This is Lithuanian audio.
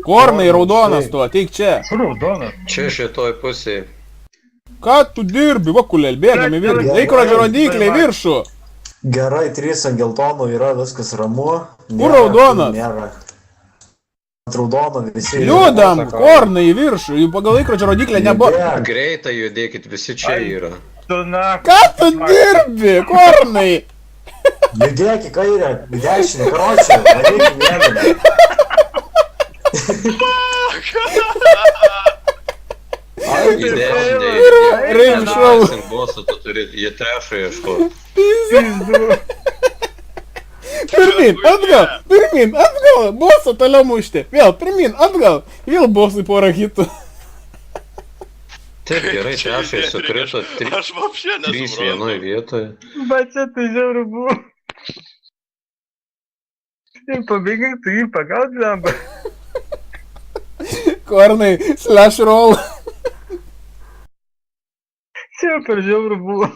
Kornai raudonas tu, ateik čia. Raudonas. Čia šitoj pusėje. Ką tu dirbi, vakulėl, bėgam į viršų. Laikrodžio rodikliai viršų. Gerai, 3 ant geltonų yra, viskas ramu. Kur raudonas? Nėra. Ant raudono visi. Judam, kornai į viršų, jų pagal laikrodžio rodiklį nebuvo. Judėk. Greitai judėkit, visi čia yra. Tu na. Ką tu dirbi, kornai? Judėk į kairę, į dešinę, karočią, varyk į mėlyną. Į dešinę, Reim šau. bosą tu turi, jie trešą ieškoti. Pirmin, atgal, bosą toliau mušti. Vėl, pirmin, atgal, vėl bosui porą hitų. Taip gerai, trešai sukrito, Aš вообще 3 nesuprantu. vienoje vietoje. Bet čia tai žiauru buvo. Ir pabėgai tu jį pagaut, lemba. Kornai, slash roll. Čia per žiauru buvo.